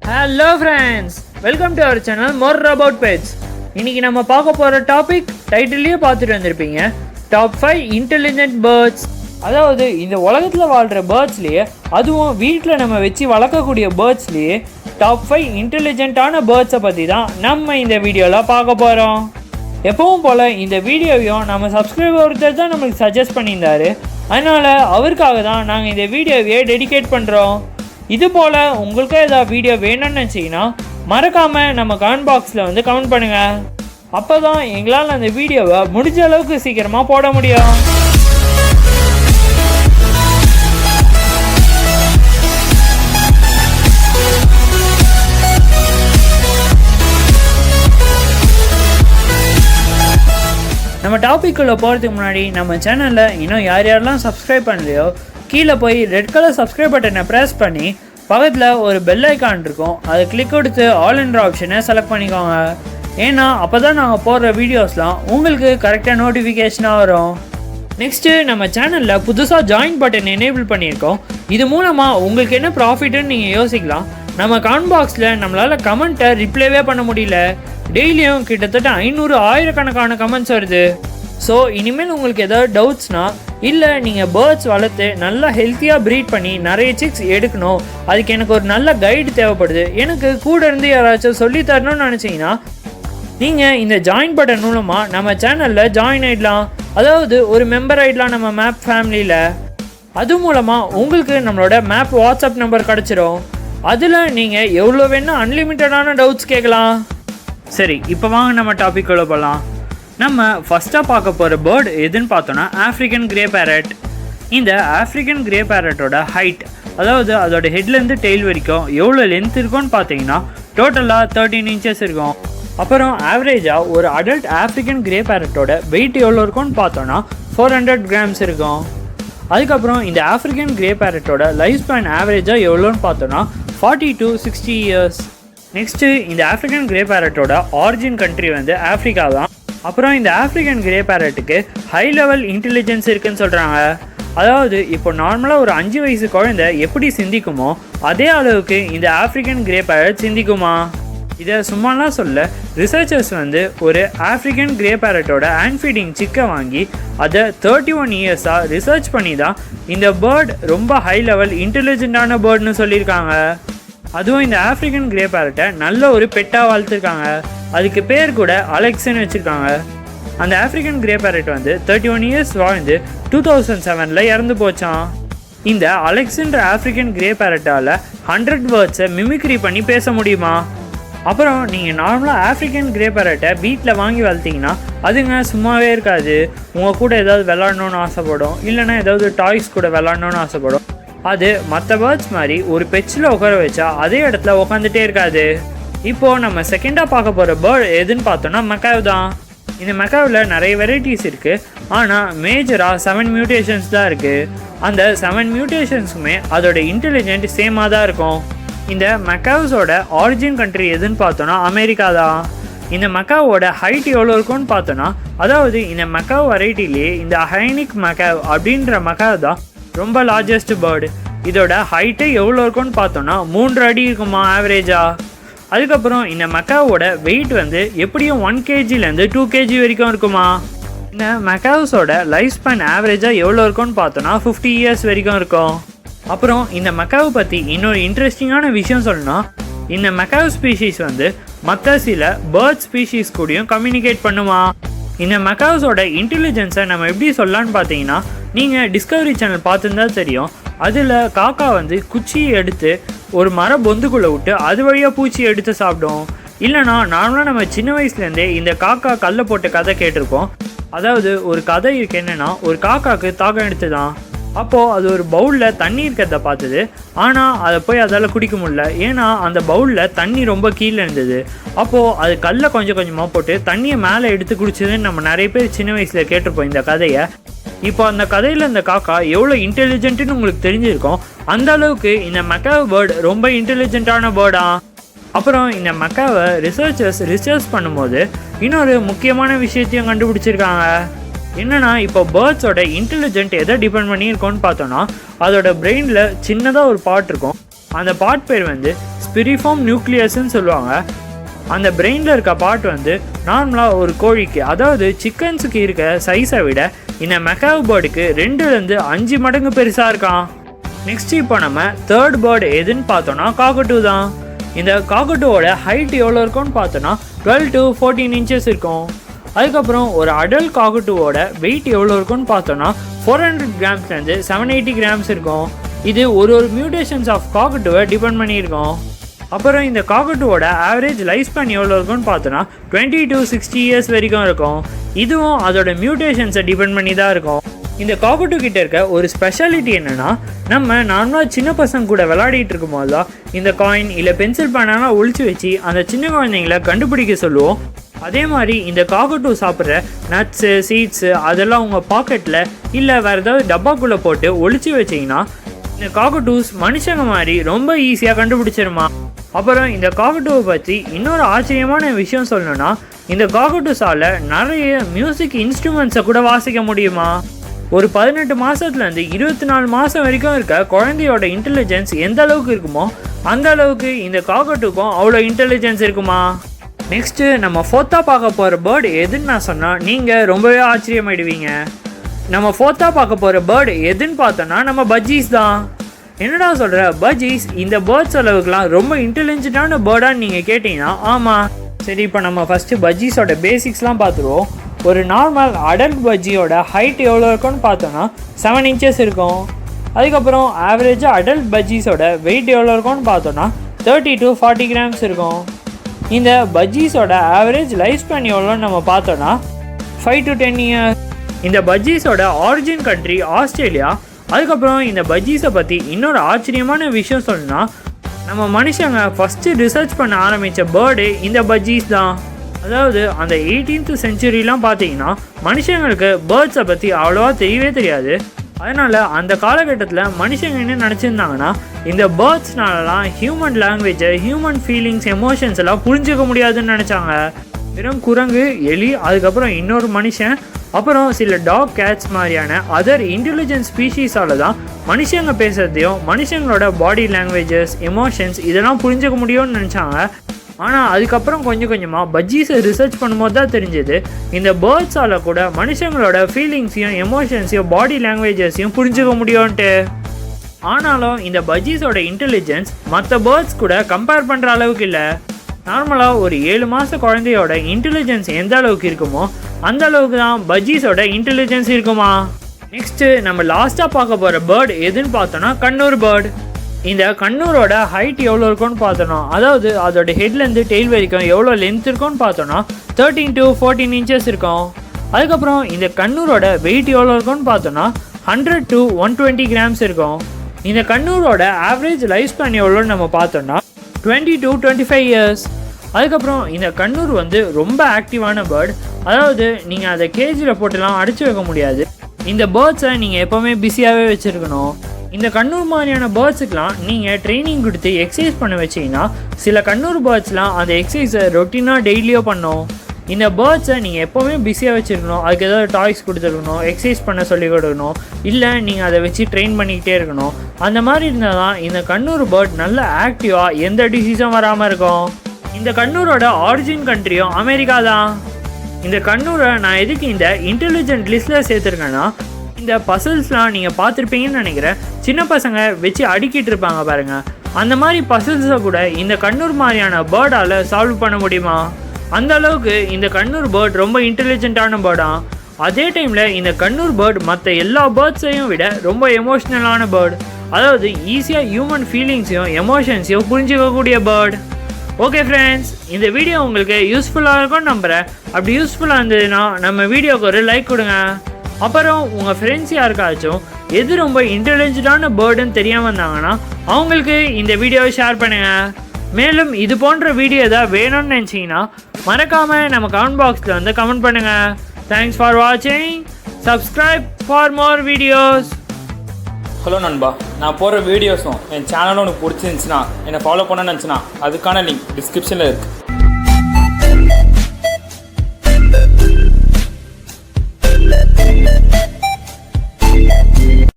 Hello friends, welcome to our channel More About Pets. இன்னைக்கு நம்ம பார்க்க போற டாபிக் டைட்டிலேயே பார்த்துட்டு வந்திருப்பீங்க. Top 5 intelligent birds. அதாவது இந்த உலகத்தில் வாழ்கிற பேர்ட்ஸ்லேயே அதுவும் வீட்டில் நம்ம வச்சு வளர்க்கக்கூடிய பேர்ட்ஸ்லேயே டாப் 5 இன்டெலிஜென்ட்டான பேர்ட்ஸை பற்றி தான் நம்ம இந்த வீடியோவில் பார்க்க போகிறோம். எப்பவும் போல் இந்த வீடியோவையும் நம்ம சப்ஸ்கிரைபர் ஒருத்தர் தான் நம்மளுக்கு சஜஸ்ட் பண்ணியிருந்தாரு. அதனால் அவருக்காக தான் நாங்கள் இந்த வீடியோவையே டெடிகேட் பண்ணுறோம். இது போல் உங்களுக்கு ஏதாவது வீடியோ வேணும்னு நினச்சிங்கன்னா மறக்காமல் நம்ம கமெண்ட் பாக்ஸில் வந்து கமெண்ட் பண்ணுங்கள். அப்போ தான் எங்களால் அந்த வீடியோவை முடிஞ்ச அளவுக்கு சீக்கிரமாக போட முடியும். நம்ம டாபிக்குள்ளே போகிறதுக்கு முன்னாடி நம்ம சேனலில் இன்னும் யாரெல்லாம் சப்ஸ்கிரைப் பண்ணலையோ கீழே போய் ரெட் கலர் சப்ஸ்கிரைப் பட்டனை ப்ரெஸ் பண்ணி பக்கத்தில் ஒரு பெல் ஐக்கான் இருக்கும், அதை கிளிக் கொடுத்து ஆல் என்ற ஆப்ஷனை செலக்ட் பண்ணிக்கோங்க. ஏன்னா அப்போ தான் நாங்கள் போடுற வீடியோஸ்லாம் உங்களுக்கு கரெக்டாக நோட்டிஃபிகேஷனாக வரும். நெக்ஸ்ட்டு நம்ம சேனலில் புதுசாக ஜாயின் பட்டன் எனேபிள் பண்ணியிருக்கோம். இது மூலமாக உங்களுக்கு என்ன ப்ராஃபிட்டுன்னு நீங்கள் யோசிக்கலாம். நம்ம கமெண்ட் பாக்ஸில் நம்மளால் கமெண்ட்டை ரிப்ளைவே பண்ண முடியல. டெய்லியும் கிட்டத்தட்ட 500,000 கமெண்ட்ஸ் வருது. ஸோ இனிமேல் உங்களுக்கு ஏதாவது டவுட்ஸ்னால் இல்லை நீங்கள் பேர்ட்ஸ் வளர்த்து நல்லா ஹெல்த்தியாக ப்ரீட் பண்ணி நிறைய சிக்ஸ் எடுக்கணும், அதுக்கு எனக்கு ஒரு நல்ல கைடு தேவைப்படுது, எனக்கு கூட இருந்து யாராச்சும் சொல்லித்தரணும்னு நினச்சிங்கன்னா நீங்கள் இந்த ஜாயின் பட்டன் மூலமாக நம்ம சேனலில் ஜாயின் ஆகிடலாம். அதாவது ஒரு மெம்பர் ஆகிடலாம் நம்ம மேப் ஃபேமிலியில். அது மூலமாக உங்களுக்கு நம்மளோட மேப் வாட்ஸ்அப் நம்பர் கிடச்சிரும். அதில் நீங்கள் எவ்வளோ வேணால் அன்லிமிட்டடான டவுட்ஸ் கேட்கலாம். சரி, இப்போ வாங்க நம்ம டாபிக் உள்ள போகலாம். நம்ம ஃபஸ்ட்டாக பார்க்க போகிற பேர்டு எதுன்னு பார்த்தோன்னா ஆஃப்ரிக்கன் கிரே பேரட். இந்த ஆஃப்ரிக்கன் கிரே பேரட்டோட ஹைட், அதாவது அதோட ஹெட்லேருந்து டெய்ல் வரைக்கும் எவ்வளோ லென்த் இருக்கும்னு பார்த்தீங்கன்னா டோட்டலாக 13 inches இருக்கும். அப்புறம் ஆவரேஜாக ஒரு அடல்ட் ஆஃப்ரிக்கன் கிரே பேரட்டோட வெயிட் எவ்வளோ இருக்கும்னு பார்த்தோன்னா 400 grams இருக்கும். அதுக்கப்புறம் இந்த ஆஃப்ரிக்கன் கிரே பேரட்டோட லைஃப் ஸ்பேன் ஆவரேஜாக எவ்வளோன்னு பார்த்தோன்னா 40 to 60 years. நெக்ஸ்ட்டு இந்த ஆஃப்ரிக்கன் கிரே பேரட்டோட ஆரிஜின் கண்ட்ரி வந்து ஆஃப்ரிக்கா தான். அப்புறம் இந்த ஆஃப்ரிக்கன் கிரே பேரட்டுக்கு ஹை லெவல் இன்டெலிஜென்ஸ் இருக்குதுன்னு சொல்கிறாங்க. அதாவது இப்போ நார்மலாக ஒரு 5 வயசு குழந்தை எப்படி சிந்திக்குமோ அதே அளவுக்கு இந்த ஆஃப்ரிக்கன் கிரே பேரட் சிந்திக்குமா. இதை சும்மாலாம் சொல்ல, ரிசர்ச்சர்ஸ் வந்து ஒரு ஆஃப்ரிக்கன் கிரே பேரட்டோட ஆன்ஃபீடிங் சிக்கை வாங்கி அதை 31 இயர்ஸாக ரிசர்ச் பண்ணி தான் இந்த பேர்ட் ரொம்ப ஹை லெவல் இன்டெலிஜென்ட்டான பேர்ட்னு சொல்லியிருக்காங்க. அதுவும் இந்த ஆஃப்ரிக்கன் கிரே பேரட்டை நல்ல ஒரு பெட்டாக வளர்த்துருக்காங்க. அதுக்கு பேர் கூட அலெக்ஸ்ன்னு வச்சுருக்காங்க. அந்த ஆஃப்ரிக்கன் கிரே பேரட் வந்து 31 இயர்ஸ் வாழ்ந்து 2007 இறந்து போச்சான். இந்த அலெக்ஸன்ற ஆஃப்ரிக்கன் கிரே பேரட்டால் 100 வேர்ட்ஸை மிமிக்ரி பண்ணி பேச முடியுமா. அப்புறம் நீங்கள் நார்மலாக ஆஃப்ரிக்கன் கிரே பேரட்டை வீட்டில் வாங்கி வளர்த்திங்கன்னா அதுங்க சும்மாவே இருக்காது. உங்கள் கூட ஏதாவது விளாடணுன்னு ஆசைப்படும், இல்லைனா ஏதாவது டாய்ஸ் கூட விளாடணுன்னு ஆசைப்படும். அது மற்ற பேர்ட்ஸ் மாதிரி ஒரு பெட்சில் உட்கார வச்சா அதே இடத்துல உட்காந்துட்டே இருக்காது. இப்போது நம்ம செகண்டாக பார்க்க போகிற பேர்ட் எதுன்னு பார்த்தோன்னா மெக்காவ் தான். இந்த மெக்காவில் நிறைய வெரைட்டிஸ் இருக்குது, ஆனால் மேஜராக 7 மியூட்டேஷன்ஸ் தான் இருக்குது. அந்த 7 மியூட்டேஷன்ஸுமே அதோட இன்டெலிஜென்ட் சேமாக தான் இருக்கும். இந்த மெக்காவ்ஸோட ஆரிஜின் கண்ட்ரி எதுன்னு பார்த்தோன்னா அமெரிக்கா தான். இந்த மெக்காவோட ஹைட் எவ்வளோ இருக்கும்னு பார்த்தோன்னா, அதாவது இந்த மெக்காவ் வெரைட்டிலேயே இந்த ஹைனிக் மெக்காவ் அப்படின்ற மெக்காவ் தான் ரொம்ப லார்ஜஸ்ட் பேர்டு. இதோட ஹைட்டு எவ்வளோ இருக்கும்னு பார்த்தோன்னா 3 அடி இருக்குமா ஆவரேஜாக. அதுக்கப்புறம் இந்த மெக்காவோட வெயிட் வந்து எப்படியும் 1 kgலேருந்து 2 kg வரைக்கும் இருக்குமா. இந்த மெக்காவ்ஸோட லைஃப் ஸ்பேன் ஆவரேஜாக எவ்வளோ இருக்கும்னு பார்த்தோன்னா 50 years வரைக்கும் இருக்கும். அப்புறம் இந்த மெக்காவை பற்றி இன்னொரு இன்ட்ரெஸ்டிங்கான விஷயம் சொல்லணும்னா, இந்த மெக்காவ் ஸ்பீஷீஸ் வந்து மற்ற சில பேர்ட் ஸ்பீஷீஸ் கூடயும் கம்யூனிகேட் பண்ணுமா. இந்த மெக்காவ்ஸோட இன்டெலிஜென்ஸை நம்ம எப்படி சொல்லலான்னு பார்த்தீங்கன்னா, நீங்கள் டிஸ்கவரி சேனல் பார்த்துருந்தா தெரியும். அதில் காக்கா வந்து குச்சியை எடுத்து ஒரு மர பொந்துக்குள்ளே விட்டு அது வழியாக பூச்சியை எடுத்து சாப்பிடும். இல்லைனா நார்மலாக நம்ம சின்ன வயசுலேருந்தே இந்த காக்கா கல்லை போட்ட கதை கேட்டிருக்கோம். அதாவது ஒரு கதை இருக்குது, என்னென்னா ஒரு காக்காவுக்கு தாகம் எடுத்து தான். அப்போது அது ஒரு பவுலில் தண்ணி இருக்கிறத பார்த்தது. ஆனால் அதை போய் அதால் குடிக்க முடியல, ஏன்னா அந்த பவுலில் தண்ணி ரொம்ப கீழே இருந்தது. அப்போது அது கல்லை கொஞ்சம் கொஞ்சமாக போட்டு தண்ணியை மேலே எடுத்து குடிச்சதுன்னு நம்ம நிறைய பேர் சின்ன வயசில் கேட்டிருப்போம் இந்த கதையை. இப்போ அந்த கதையில் இந்த காக்கா எவ்வளோ இன்டெலிஜென்ட்டுன்னு உங்களுக்கு தெரிஞ்சிருக்கும். அந்த அளவுக்கு இந்த மெக்காவ் பேர்டு ரொம்ப இன்டெலிஜென்ட்டான பேர்டா. அப்புறம் இந்த மெக்காவை ரிசர்ச் பண்ணும்போது இன்னொரு முக்கியமான விஷயத்தையும் கண்டுபிடிச்சிருக்காங்க. என்னன்னா இப்போ பேர்ட்ஸோட இன்டெலிஜென்ட் எதை டிபெண்ட் பண்ணி இருக்கோன்னு பார்த்தோன்னா, அதோட பிரெயினில் சின்னதாக ஒரு பார்ட் இருக்கும். அந்த பார்ட் பேர் வந்து ஸ்பிரிஃபார்ம் நியூக்ளியஸ்ன்னு சொல்லுவாங்க. அந்த பிரெயினில் இருக்க பார்ட் வந்து நார்மலாக ஒரு கோழிக்கு, அதாவது சிக்கன்ஸுக்கு இருக்க சைஸை விட இந்த மெக்காவ் பேர்டுக்கு 2 to 5 மடங்கு பெருசாக இருக்கான். நெக்ஸ்ட் இப்போ நம்ம தேர்ட் பேர்டு எதுன்னு பார்த்தோன்னா காக்கட்டூ தான். இந்த காக்கட்டூவோட ஹைட் எவ்வளோ இருக்கும்னு பார்த்தோன்னா 12 to 14 inches இருக்கும். அதுக்கப்புறம் ஒரு அடல்ட் காக்கட்டூவோட வெயிட் எவ்வளோ இருக்கும்னு பார்த்தோன்னா 400 grams 780 grams இருக்கும். இது ஒரு மியூட்டேஷன்ஸ் ஆஃப் காக்கட்டூவை டிபெண்ட் பண்ணியிருக்கோம். அப்புறம் இந்த காக்கட்டூவோட ஆவரேஜ் லைஃப் ஸ்பேன் எவ்வளோ இருக்குன்னு பார்த்தோன்னா 20 to 60 years வரைக்கும் இருக்கும். இதுவும் அதோட மியூட்டேஷன்ஸை டிபெண்ட் பண்ணி தான் இருக்கும். இந்த காக்கட்டூ கிட்ட இருக்க ஒரு ஸ்பெஷாலிட்டி என்னென்னா, நம்ம நார்மலாக சின்ன பசங்க கூட விளையாடிட்டு இருக்கும்போது தான் இந்த காயின் இல்லை பென்சில் பேனெல்லாம் ஒழிச்சு வச்சு அந்த சின்ன குழந்தைங்களை கண்டுபிடிக்க சொல்லுவோம். அதே மாதிரி இந்த காக்கட்டூ சாப்பிட்ற நட்ஸு சீட்ஸு அதெல்லாம் உங்கள் பாக்கெட்டில் இல்லை வேறு ஏதாவது டப்பாக்குள்ளே போட்டு ஒழிச்சு வச்சிங்கன்னா இந்த காக்கட்டூஸ் மனுஷங்க மாதிரி ரொம்ப ஈஸியாக கண்டுபிடிச்சிருமா. அப்புறம் இந்த காக்கட்டூவை பற்றி இன்னொரு ஆச்சரியமான விஷயம் சொல்லணும்னா, இந்த காக்கட்டூஸால் நிறைய மியூசிக் இன்ஸ்ட்ருமெண்ட்ஸை கூட வாசிக்க முடியுமா. ஒரு 18 மாதத்துலேருந்து 24 மாதம் வரைக்கும் இருக்க குழந்தையோட இன்டெலிஜென்ஸ் எந்த அளவுக்கு இருக்குமோ அந்த அளவுக்கு இந்த காக்கட்டூக்கும் அவ்வளோ இன்டெலிஜென்ஸ் இருக்குமா. நெக்ஸ்ட்டு நம்ம ஃபோர்த்தாக பார்க்க போகிற பேர்டு எதுன்னு நான் சொன்னால் நீங்கள் ரொம்பவே ஆச்சரியமாயிடுவீங்க. நம்ம ஃபோர்த்தாக பார்க்க போகிற பேர்டு எதுன்னு பார்த்தோன்னா நம்ம பஜ்ஜீஸ் தான். என்னடா சொல்கிற, பஜ்ஜீஸ் இந்த பேர்ட்ஸ் அளவுக்குலாம் ரொம்ப இன்டெலிஜென்ட்டான பேர்டான்னு நீங்கள் கேட்டிங்கன்னா ஆமாம். சரி, இப்போ நம்ம ஃபஸ்ட்டு பஜ்ஜீஸோட பேசிக்ஸ்லாம் பார்த்துருவோம். ஒரு நார்மல் அடல்ட் பஜ்ஜியோட ஹைட் எவ்வளோ இருக்குன்னு பார்த்தோன்னா 7 inches இருக்கும். அதுக்கப்புறம் ஆவரேஜாக அடல்ட் பஜ்ஜீஸோட வெயிட் எவ்வளோ இருக்கும்னு பார்த்தோன்னா 30 to 40 grams இருக்கும். இந்த பஜ்ஜீஸோட ஆவரேஜ் லைஃப் ஸ்பேன் எவ்வளோன்னு நம்ம பார்த்தோன்னா 5 to 10 years. இந்த பஜ்ஜீஸோட ஆரிஜின் கண்ட்ரி ஆஸ்திரேலியா. அதுக்கப்புறம் இந்த பஜ்ஜீஸை பற்றி இன்னொரு ஆச்சரியமான விஷயம் சொல்லணும்னா, நம்ம மனுஷங்க ஃபஸ்ட்டு ரிசர்ச் பண்ண ஆரம்பித்த பேர்டு இந்த பஜ்ஜீஸ் தான். அதாவது அந்த 18th century பார்த்தீங்கன்னா மனுஷங்களுக்கு பேர்ட்ஸை பற்றி அவ்வளோவா தெரியவே தெரியாது. அதனால் அந்த காலகட்டத்தில் மனுஷங்க என்ன நினச்சிருந்தாங்கன்னா, இந்த பேர்ட்ஸ்னாலலாம் ஹியூமன் லாங்குவேஜை, ஹியூமன் ஃபீலிங்ஸ், எமோஷன்ஸ் எல்லாம் புரிஞ்சுக்க முடியாதுன்னு நினச்சாங்க. வெறும் குரங்கு, எலி, அதுக்கப்புறம் இன்னொரு மனுஷன், அப்புறம் சில டாக், கேட்ஸ் மாதிரியான அதர் இன்டெலிஜென்ட் ஸ்பீஷீஸால் தான் மனுஷங்க பேசுகிறதையும் மனுஷங்களோட பாடி லாங்குவேஜஸ், எமோஷன்ஸ் இதெல்லாம் புரிஞ்சுக்க முடியும்னு நினச்சாங்க. ஆனால் அதுக்கப்புறம் கொஞ்சம் கொஞ்சமாக பஜ்ஜீஸை ரிசர்ச் பண்ணும்போது தான் தெரிஞ்சது, இந்த பேர்ட்ஸால் கூட மனுஷங்களோட ஃபீலிங்ஸையும் எமோஷன்ஸையும் பாடி லாங்குவேஜஸையும் புரிஞ்சுக்க முடியும்ன்ட்டு. ஆனாலும் இந்த பஜ்ஜீஸோட இன்டெலிஜென்ஸ் மற்ற பேர்ட்ஸ் கூட கம்பேர் பண்ணுற அளவுக்கு இல்லை. நார்மலாக ஒரு 7 மாத குழந்தையோட இன்டெலிஜென்ஸ் எந்த அளவுக்கு இருக்குமோ அந்த அளவுக்கு தான் பஜ்ஜீஸோட இன்டெலிஜென்ஸ் இருக்குமா. நெக்ஸ்ட்டு நம்ம லாஸ்ட்டாக பார்க்க போகிற பேர்டு எதுன்னு பார்த்தோன்னா கண்ணூர் பேர்டு. இந்த கண்ணூரோட ஹைட் எவ்வளோ இருக்கும்னு பார்த்தோன்னா, அதாவது அதோட ஹெட்லேருந்து டெய்ல் வரைக்கும் எவ்வளோ லென்த் இருக்கும்னு பார்த்தோன்னா 13 to 14 inches இருக்கும். அதுக்கப்புறம் இந்த கண்ணூரோட வெயிட் எவ்வளோ இருக்கும்னு பார்த்தோன்னா 100 to 120 grams இருக்கும். இந்த கண்ணூரோட ஆவரேஜ் லைஃப் ஸ்பேன் எவ்வளோன்னு நம்ம பார்த்தோன்னா 20 to 25 years. அதுக்கப்புறம் இந்த கண்ணூர் வந்து ரொம்ப ஆக்டிவான பேர்டு. அதாவது நீங்கள் அதை கேஜில் போட்டுலாம் அடைச்சி வைக்க முடியாது. இந்த பேர்ட்ஸை நீங்கள் எப்போவுமே பிஸியாகவே வச்சுருக்கணும். இந்த கண்ணூர் மாதிரியான பேர்ட்ஸுக்கெலாம் நீங்கள் ட்ரைனிங் கொடுத்து எக்ஸசைஸ் பண்ண வச்சிங்கன்னா சில கண்ணூர் பேர்ட்ஸ்லாம் அந்த எக்ஸசைஸை ரொட்டீனாக டெய்லியோ பண்ணணும். இந்த பேர்ட்ஸை நீங்கள் எப்போவுமே பிஸியாக வச்சுருக்கணும். அதுக்கு ஏதாவது டாய்ஸ் கொடுத்துருக்கணும், எக்ஸசைஸ் பண்ண சொல்லி கொடுக்கணும், இல்லை நீங்கள் அதை வச்சு ட்ரெயின் பண்ணிக்கிட்டே இருக்கணும். அந்த மாதிரி இருந்தால் தான் இந்த கண்ணூர் பேர்ட் நல்ல ஆக்டிவாக எந்த டிசீஸும் வராமல் இருக்கும். இந்த கண்ணூரோட ஆரிஜின் கண்ட்ரியும் அமெரிக்கா தான். இந்த கண்ணூரை நான் எதுக்கு இந்த இன்டெலிஜென்ட் லிஸ்ட்டில் சேர்த்துருக்கேன்னா, இந்த பசில்ஸ்லாம் நீங்கள் பார்த்துருப்பீங்கன்னு நினைக்கிறேன். சின்ன பசங்க வச்சு அடுக்கிட்டு இருப்பாங்க பாருங்கள், அந்த மாதிரி பசில்ஸை கூட இந்த கண்ணூர் மாதிரியான பேர்டால் சால்வ் பண்ண முடியுமா. அந்த அளவுக்கு இந்த கண்ணூர் பேர்ட் ரொம்ப இன்டெலிஜென்ட்டான பேர்டாக. அதே டைமில் இந்த கண்ணூர் பேர்ட் மற்ற எல்லா பேர்ட்ஸையும் விட ரொம்ப எமோஷ்னலான பேர்டு. அதாவது ஈஸியாக ஹியூமன் ஃபீலிங்ஸையும் எமோஷன்ஸையும் புரிஞ்சிக்கக்கூடிய பேர்டு. ஓகே ஃப்ரெண்ட்ஸ், இந்த வீடியோ உங்களுக்கு யூஸ்ஃபுல்லாக இருக்கும்னு நம்புகிறேன். அப்படி யூஸ்ஃபுல்லாக இருந்ததுன்னா நம்ம வீடியோவுக்கு ஒரு லைக் கொடுங்க. அப்புறம் உங்கள் ஃப்ரெண்ட்ஸ் யாருக்காச்சும் எது ரொம்ப இன்டெலிஜென்ட்டான பேர்டுன்னு தெரியாமல் இருந்தாங்கன்னா அவங்களுக்கு இந்த வீடியோவை ஷேர் பண்ணுங்கள். மேலும் இது போன்ற வீடியோ ஏதாவது வேணும்னு நினச்சிங்கன்னா மறக்காமல் நம்ம கமெண்ட் பாக்ஸில் வந்து கமெண்ட் பண்ணுங்கள். தேங்க்ஸ் ஃபார் வாட்சிங். Subscribe for more videos. Hello நண்பா, நான் போடுற வீடியோஸும் என் சேனலும் உனக்கு பிடிச்சிருந்துச்சுன்னா என்னை ஃபாலோ பண்ண நினச்சினா அதுக்கான லிங்க் டிஸ்கிரிப்ஷனில் இருக்குது.